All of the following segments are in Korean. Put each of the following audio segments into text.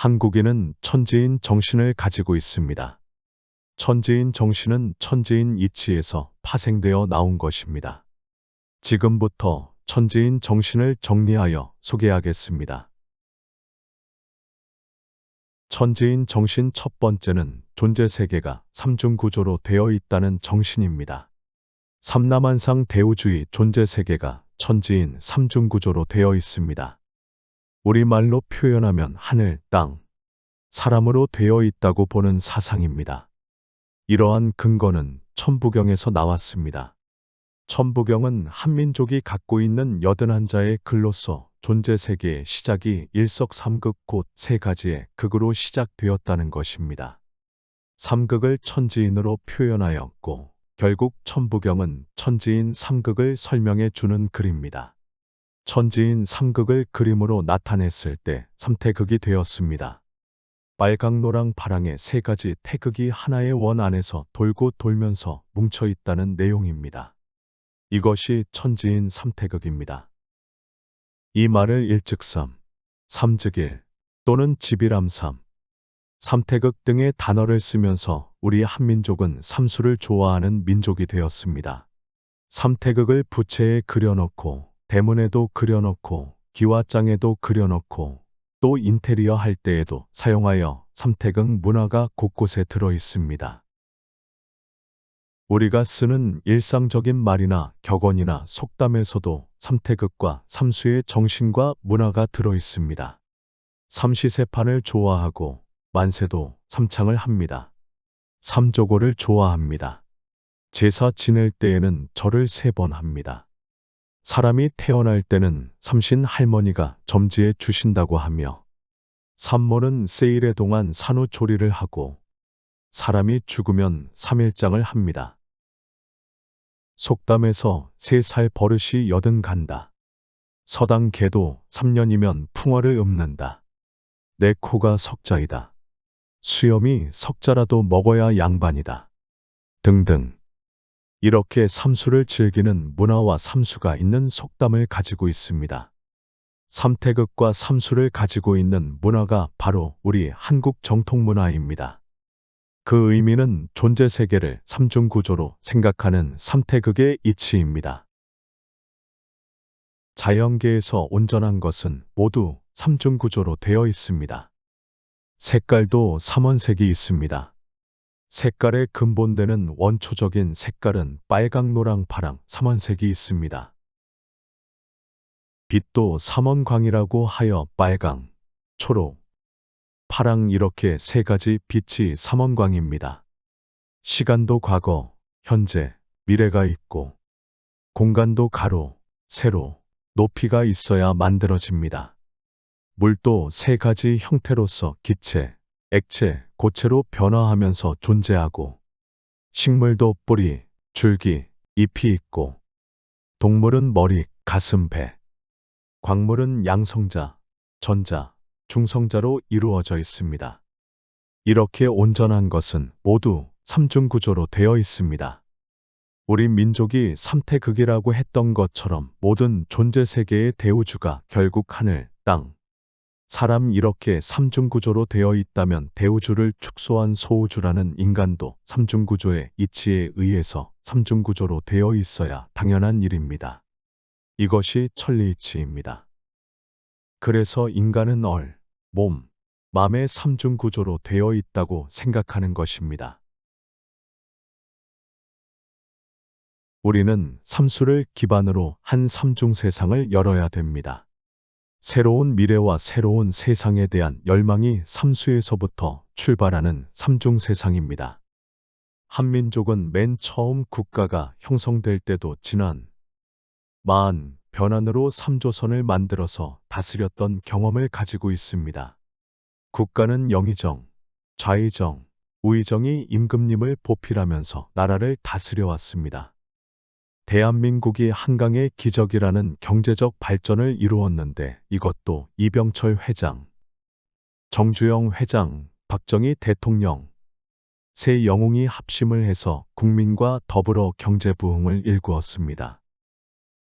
한국인은 천지인 정신을 가지고 있습니다. 천지인 정신은 천지인 이치에서 파생되어 나온 것입니다. 지금부터 천지인 정신을 정리하여 소개하겠습니다. 천지인 정신 첫 번째는 존재 세계가 삼중구조로 되어 있다는 정신입니다. 삼라만상 대우주의 존재 세계가 천지인 삼중구조로 되어 있습니다. 우리말로 표현하면 하늘, 땅, 사람으로 되어 있다고 보는 사상입니다. 이러한 근거는 천부경에서 나왔습니다. 천부경은 한민족이 갖고 있는 81자의 글로서 존재 세계의 시작이 일석삼극 곧 세 가지의 극으로 시작되었다는 것입니다. 삼극을 천지인으로 표현하였고 결국 천부경은 천지인 삼극을 설명해 주는 글입니다. 천지인 삼극을 그림으로 나타냈을 때 삼태극이 되었습니다. 빨강, 노랑, 파랑의 세 가지 태극이 하나의 원 안에서 돌고 돌면서 뭉쳐 있다는 내용입니다. 이것이 천지인 삼태극입니다. 이 말을 일즉삼, 삼즉일 또는 지비람삼, 삼태극 등의 단어를 쓰면서 우리 한민족은 삼수를 좋아하는 민족이 되었습니다. 삼태극을 부채에 그려놓고 대문에도 그려놓고 기와장에도 그려놓고 또 인테리어 할 때에도 사용하여 삼태극 문화가 곳곳에 들어 있습니다. 우리가 쓰는 일상적인 말이나 격언이나 속담에서도 삼태극과 삼수의 정신과 문화가 들어 있습니다. 삼시세판을 좋아하고 만세도 삼창을 합니다. 삼조고를 좋아합니다. 제사 지낼 때에는 절을 3번 합니다. 사람이 태어날 때는 삼신 할머니가 점지해 주신다고 하며 삼모는 세일의 동안 산후조리를 하고 사람이 죽으면 3일장을 합니다. 속담에서 3살 버릇이 여든 간다. 서당 개도 3년이면 풍어를 읊는다. 내 코가 석자이다. 수염이 석자라도 먹어야 양반이다. 등등. 이렇게 삼수를 즐기는 문화와 삼수가 있는 속담을 가지고 있습니다. 삼태극과 삼수를 가지고 있는 문화가 바로 우리 한국 정통 문화입니다. 그 의미는 존재 세계를 삼중구조로 생각하는 삼태극의 이치입니다. 자연계에서 온전한 것은 모두 삼중구조로 되어 있습니다. 색깔도 삼원색이 있습니다. 색깔의 근본되는 원초적인 색깔은 빨강, 노랑, 파랑, 삼원색이 있습니다. 빛도 삼원광이라고 하여 빨강, 초록, 파랑 이렇게 세 가지 빛이 삼원광입니다. 시간도 과거, 현재, 미래가 있고 공간도 가로, 세로, 높이가 있어야 만들어집니다. 물도 세 가지 형태로서 기체, 액체, 고체로 변화하면서 존재하고 식물도 뿌리, 줄기, 잎이 있고 동물은 머리, 가슴, 배, 광물은 양성자, 전자, 중성자로 이루어져 있습니다. 이렇게 온전한 것은 모두 삼중구조로 되어 있습니다. 우리 민족이 삼태극이라고 했던 것처럼 모든 존재 세계의 대우주가 결국 하늘, 땅, 사람 이렇게 삼중구조로 되어 있다면 대우주를 축소한 소우주라는 인간도 삼중구조의 이치에 의해서 삼중구조로 되어 있어야 당연한 일입니다. 이것이 천리이치입니다. 그래서 인간은 몸, 마음의 삼중구조로 되어 있다고 생각하는 것입니다. 우리는 삼수를 기반으로 한 삼중세상을 열어야 됩니다. 새로운 미래와 새로운 세상에 대한 열망이 삼수에서부터 출발하는 삼중세상입니다. 한민족은 맨 처음 국가가 형성될 때도 지난 마한 변환으로 삼조선을 만들어서 다스렸던 경험을 가지고 있습니다. 국가는 영의정, 좌의정, 우의정이 임금님을 보필하면서 나라를 다스려왔습니다. 대한민국이 한강의 기적이라는 경제적 발전을 이루었는데 이것도 이병철 회장, 정주영 회장, 박정희 대통령, 세 영웅이 합심을 해서 국민과 더불어 경제 부흥을 일구었습니다.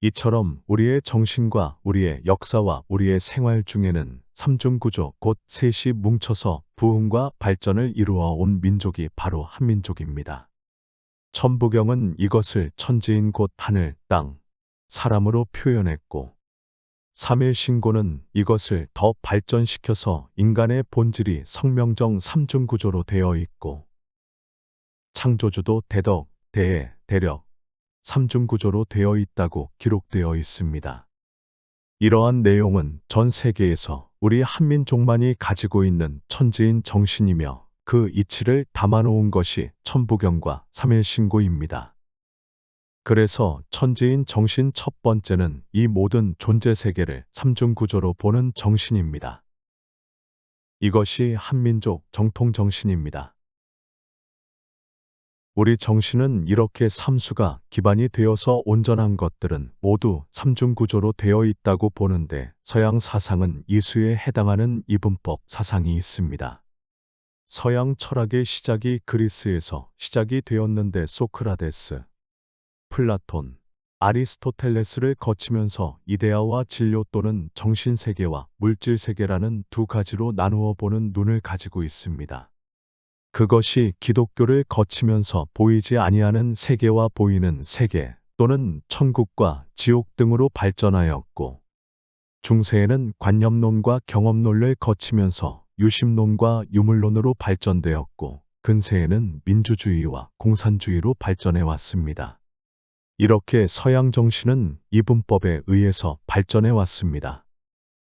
이처럼 우리의 정신과 우리의 역사와 우리의 생활 중에는 삼중구조 곧 셋이 뭉쳐서 부흥과 발전을 이루어 온 민족이 바로 한민족입니다. 천부경은 이것을 천지인 곧 하늘, 땅, 사람으로 표현했고 삼일신고는 이것을 더 발전시켜서 인간의 본질이 성명정 삼중구조로 되어 있고 창조주도 대덕, 대애, 대력, 삼중구조로 되어 있다고 기록되어 있습니다. 이러한 내용은 전 세계에서 우리 한민족만이 가지고 있는 천지인 정신이며 그 이치를 담아놓은 것이 천부경과 삼일신고입니다. 그래서 천지인 정신 첫 번째는 이 모든 존재 세계를 삼중구조로 보는 정신입니다. 이것이 한민족 정통 정신입니다. 우리 정신은 이렇게 삼수가 기반이 되어서 온전한 것들은 모두 삼중구조로 되어 있다고 보는데 서양 사상은 이수에 해당하는 이분법 사상이 있습니다. 서양 철학의 시작이 그리스에서 시작이 되었는데 소크라테스, 플라톤, 아리스토텔레스를 거치면서 이데아와 진료 또는 정신세계와 물질세계라는 두 가지로 나누어 보는 눈을 가지고 있습니다. 그것이 기독교를 거치면서 보이지 아니하는 세계와 보이는 세계 또는 천국과 지옥 등으로 발전하였고 중세에는 관념론과 경험론을 거치면서 유심론과 유물론으로 발전되었고 근세에는 민주주의와 공산주의로 발전해 왔습니다. 이렇게 서양 정신은 이분법에 의해서 발전해 왔습니다.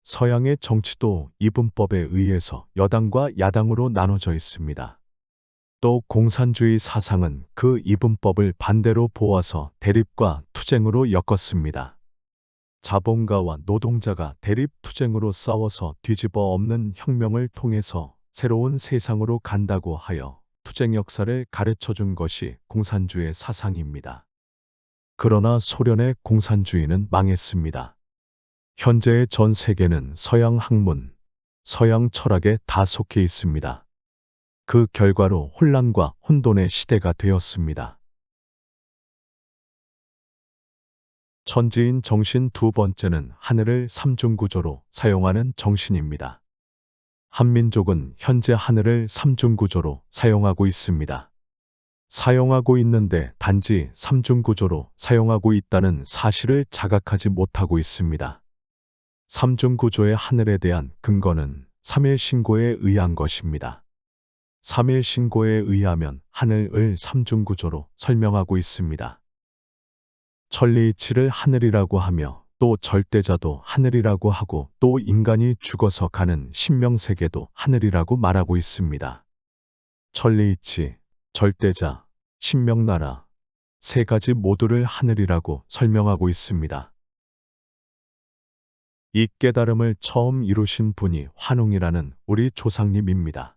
서양의 정치도 이분법에 의해서 여당과 야당으로 나눠져 있습니다. 또 공산주의 사상은 그 이분법을 반대로 보아서 대립과 투쟁으로 엮었습니다. 자본가와 노동자가 대립 투쟁으로 싸워서 뒤집어 엎는 혁명을 통해서 새로운 세상으로 간다고 하여 투쟁 역사를 가르쳐 준 것이 공산주의 사상입니다. 그러나 소련의 공산주의는 망했습니다. 현재의 전 세계는 서양 학문, 서양 철학에 다 속해 있습니다. 그 결과로 혼란과 혼돈의 시대가 되었습니다. 천지인 정신 두 번째는 하늘을 삼중구조로 사용하는 정신입니다. 한민족은 현재 하늘을 삼중구조로 사용하고 있습니다. 사용하고 있는데 단지 삼중구조로 사용하고 있다는 사실을 자각하지 못하고 있습니다. 삼중구조의 하늘에 대한 근거는 삼일신고에 의한 것입니다. 삼일신고에 의하면 하늘을 삼중구조로 설명하고 있습니다. 천리이치를 하늘이라고 하며 또 절대자도 하늘이라고 하고 또 인간이 죽어서 가는 신명세계도 하늘이라고 말하고 있습니다. 천리이치, 절대자, 신명나라 세 가지 모두를 하늘이라고 설명하고 있습니다. 이 깨달음을 처음 이루신 분이 환웅이라는 우리 조상님입니다.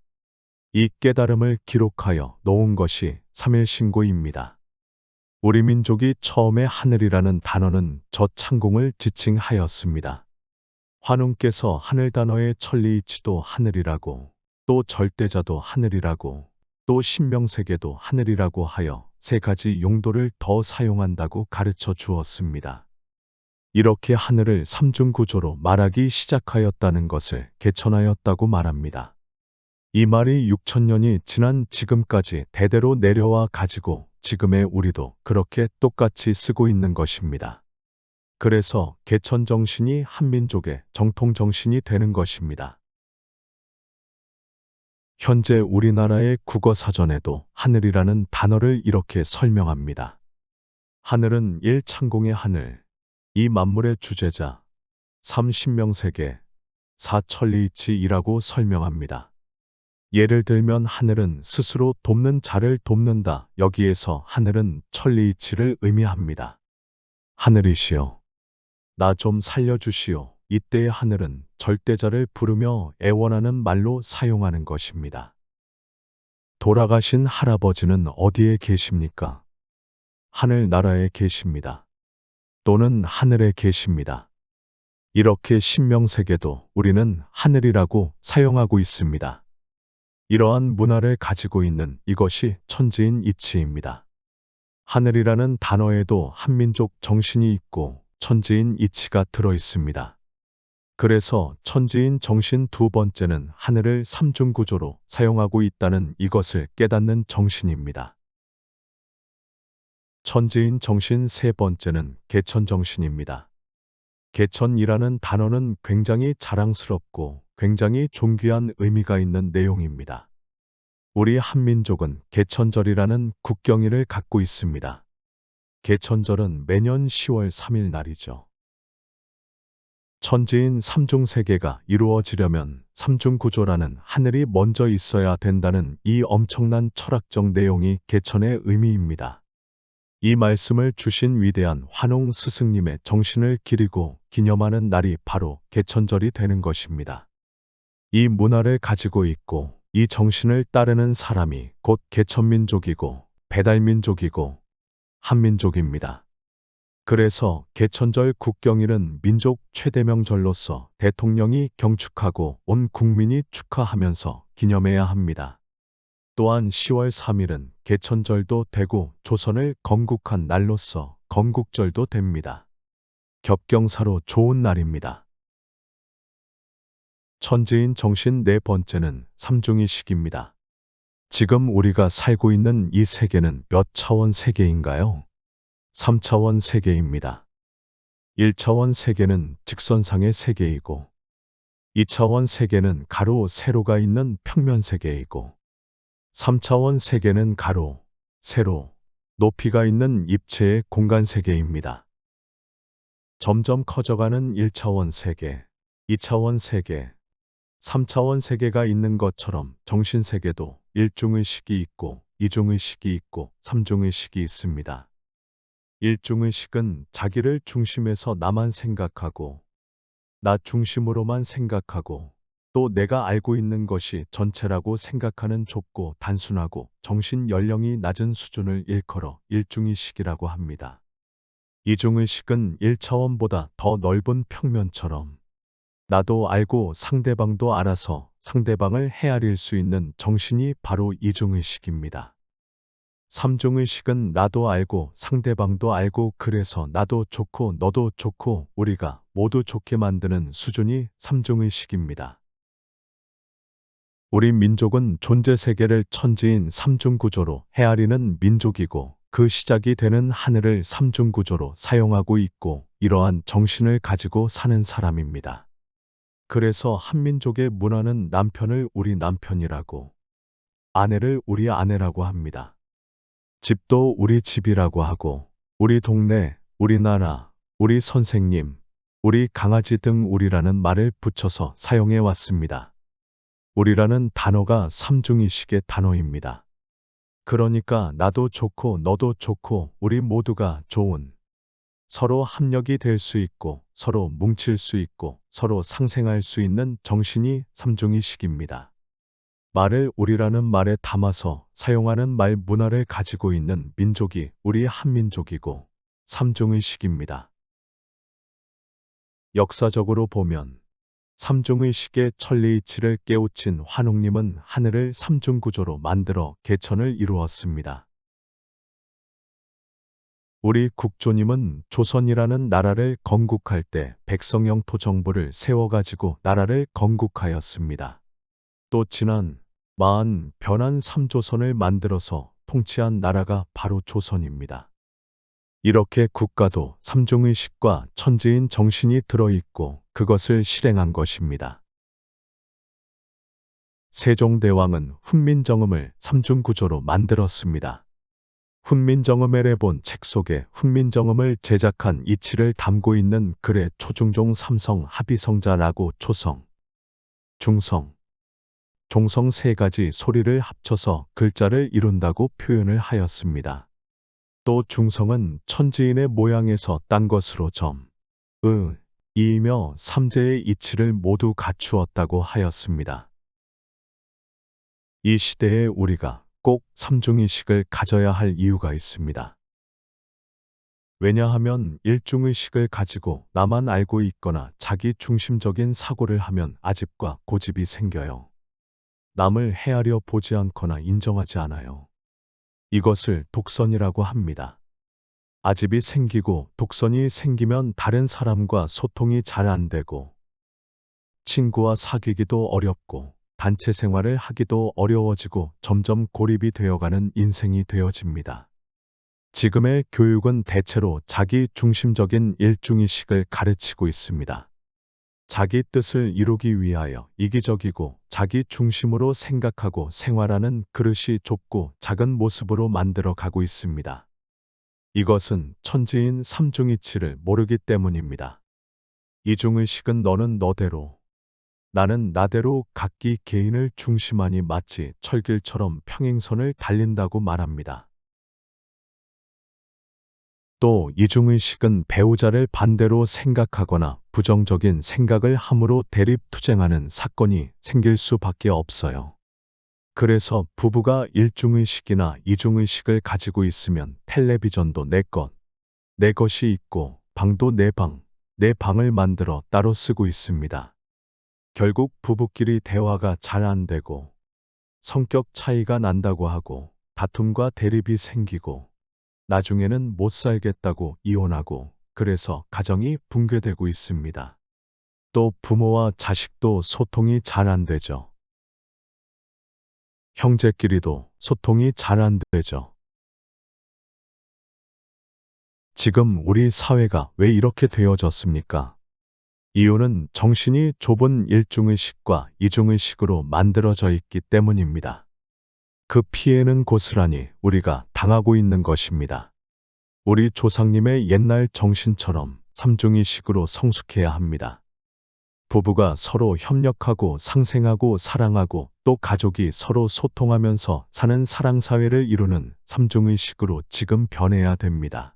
이 깨달음을 기록하여 놓은 것이 삼일신고입니다. 우리 민족이 처음에 하늘이라는 단어는 저 창공을 지칭하였습니다. 환웅께서 하늘 단어의 천리이치도 하늘이라고 또 절대자도 하늘이라고 또 신명세계도 하늘이라고 하여 세 가지 용도를 더 사용한다고 가르쳐 주었습니다. 이렇게 하늘을 삼중구조로 말하기 시작하였다는 것을 개천하였다고 말합니다. 이 말이 6천년이 지난 지금까지 대대로 내려와 가지고 지금의 우리도 그렇게 똑같이 쓰고 있는 것입니다. 그래서 개천정신이 한민족의 정통정신이 되는 것입니다. 현재 우리나라의 국어사전에도 하늘이라는 단어를 이렇게 설명합니다. 하늘은 1. 창공의 하늘, 2. 만물의 주재자, 3. 신명세계, 4. 천리이치이라고 설명합니다. 예를 들면 하늘은 스스로 돕는 자를 돕는다. 여기에서 하늘은 천리이치를 의미합니다. 하늘이시여, 나 좀 살려주시오. 이때의 하늘은 절대자를 부르며 애원하는 말로 사용하는 것입니다. 돌아가신 할아버지는 어디에 계십니까? 하늘나라에 계십니다. 또는 하늘에 계십니다. 이렇게 신명세계도 우리는 하늘이라고 사용하고 있습니다. 이러한 문화를 가지고 있는 이것이 천지인 이치입니다. 하늘이라는 단어에도 한민족 정신이 있고 천지인 이치가 들어 있습니다. 그래서 천지인 정신 두 번째는 하늘을 삼중구조로 사용하고 있다는 이것을 깨닫는 정신입니다. 천지인 정신 세 번째는 개천정신입니다. 개천이라는 단어는 굉장히 자랑스럽고 굉장히 존귀한 의미가 있는 내용입니다. 우리 한민족은 개천절이라는 국경일을 갖고 있습니다. 개천절은 매년 10월 3일 날이죠. 천지인 삼중세계가 이루어지려면 삼중구조라는 하늘이 먼저 있어야 된다는 이 엄청난 철학적 내용이 개천의 의미입니다. 이 말씀을 주신 위대한 환웅 스승님의 정신을 기리고 기념하는 날이 바로 개천절이 되는 것입니다. 이 문화를 가지고 있고 이 정신을 따르는 사람이 곧 개천민족이고 배달민족이고 한민족입니다. 그래서 개천절 국경일은 민족 최대 명절로서 대통령이 경축하고 온 국민이 축하하면서 기념해야 합니다. 또한 10월 3일은 개천절도 되고 조선을 건국한 날로서 건국절도 됩니다. 겹경사로 좋은 날입니다. 천지인 정신 네 번째는 삼중이식입니다. 지금 우리가 살고 있는 이 세계는 몇 차원 세계인가요? 3차원 세계입니다. 1차원 세계는 직선상의 세계이고 2차원 세계는 가로, 세로가 있는 평면 세계이고 3차원 세계는 가로, 세로, 높이가 있는 입체의 공간 세계입니다. 점점 커져가는 1차원 세계, 2차원 세계, 3차원 세계가 있는 것처럼 정신세계도 1중의식이 있고 2중의식이 있고 3중의식이 있습니다. 1중의식은 자기를 중심에서 나만 생각하고 나 중심으로만 생각하고 또 내가 알고 있는 것이 전체라고 생각하는 좁고 단순하고 정신 연령이 낮은 수준을 일컬어 1중의식이라고 합니다. 2중의식은 1차원보다 더 넓은 평면처럼 나도 알고 상대방도 알아서 상대방을 헤아릴 수 있는 정신이 바로 이중의식입니다. 3중의식은 나도 알고 상대방도 알고 그래서 나도 좋고 너도 좋고 우리가 모두 좋게 만드는 수준이 3중의식입니다. 우리 민족은 존재세계를 천지인 삼중구조로 헤아리는 민족이고 그 시작이 되는 하늘을 삼중구조로 사용하고 있고 이러한 정신을 가지고 사는 사람입니다. 그래서 한민족의 문화는 남편을 우리 남편이라고, 아내를 우리 아내라고 합니다. 집도 우리 집이라고 하고, 우리 동네, 우리 나라, 우리 선생님, 우리 강아지 등 우리라는 말을 붙여서 사용해 왔습니다. 우리라는 단어가 삼중이식의 단어입니다. 그러니까 나도 좋고 너도 좋고 우리 모두가 좋은, 서로 합력이 될 수 있고 서로 뭉칠 수 있고 서로 상생할 수 있는 정신이 삼중의식입니다. 말을 우리라는 말에 담아서 사용하는 말 문화를 가지고 있는 민족이 우리 한민족이고 삼중의식입니다. 역사적으로 보면 삼중의식의 천리이치를 깨우친 환웅님은 하늘을 삼중구조로 만들어 개천을 이루었습니다. 우리 국조님은 조선이라는 나라를 건국할 때 백성영토 정부를 세워가지고 나라를 건국하였습니다. 또 지난 변한 삼조선을 만들어서 통치한 나라가 바로 조선입니다. 이렇게 국가도 삼중의식과 천지인 정신이 들어있고 그것을 실행한 것입니다. 세종대왕은 훈민정음을 삼중구조로 만들었습니다. 훈민정음에 본 책 속에 훈민정음을 제작한 이치를 담고 있는 글에 초중종 삼성 합의성자라고 초성, 중성, 종성 세 가지 소리를 합쳐서 글자를 이룬다고 표현을 하였습니다. 또 중성은 천지인의 모양에서 딴 것으로 점, 이이며 삼재의 이치를 모두 갖추었다고 하였습니다. 이 시대에 우리가 꼭 삼중의식을 가져야 할 이유가 있습니다. 왜냐하면 일중의식을 가지고 나만 알고 있거나 자기 중심적인 사고를 하면 아집과 고집이 생겨요. 남을 헤아려 보지 않거나 인정하지 않아요. 이것을 독선이라고 합니다. 아집이 생기고 독선이 생기면 다른 사람과 소통이 잘 안 되고 친구와 사귀기도 어렵고 단체 생활을 하기도 어려워지고 점점 고립이 되어가는 인생이 되어집니다. 지금의 교육은 대체로 자기 중심적인 일중의식을 가르치고 있습니다. 자기 뜻을 이루기 위하여 이기적이고 자기 중심으로 생각하고 생활하는 그릇이 좁고 작은 모습으로 만들어 가고 있습니다. 이것은 천지인 삼중이치를 모르기 때문입니다. 이중의식은 너는 너대로, 나는 나대로 각기 개인을 중심하니 마치 철길처럼 평행선을 달린다고 말합니다. 또 이중의식은 배우자를 반대로 생각하거나 부정적인 생각을 함으로 대립투쟁하는 사건이 생길 수밖에 없어요. 그래서 부부가 일중의식이나 이중의식을 가지고 있으면 텔레비전도 내 것, 내 것이 있고 방도 내 방, 내 방을 만들어 따로 쓰고 있습니다. 결국 부부끼리 대화가 잘 안 되고 성격 차이가 난다고 하고 다툼과 대립이 생기고 나중에는 못 살겠다고 이혼하고 그래서 가정이 붕괴되고 있습니다. 또 부모와 자식도 소통이 잘 안 되죠. 형제끼리도 소통이 잘 안 되죠. 지금 우리 사회가 왜 이렇게 되어졌습니까? 이유는 정신이 좁은 일중의식과 이중의식으로 만들어져 있기 때문입니다. 그 피해는 고스란히 우리가 당하고 있는 것입니다. 우리 조상님의 옛날 정신처럼 삼중의식으로 성숙해야 합니다. 부부가 서로 협력하고 상생하고 사랑하고 또 가족이 서로 소통하면서 사는 사랑사회를 이루는 삼중의식으로 지금 변해야 됩니다.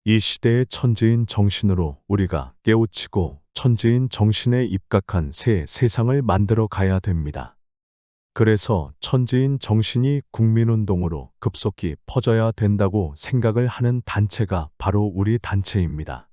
이 시대의 천지인 정신으로 우리가 깨우치고 천지인 정신에 입각한 새 세상을 만들어 가야 됩니다. 그래서 천지인 정신이 국민운동으로 급속히 퍼져야 된다고 생각을 하는 단체가 바로 우리 단체입니다.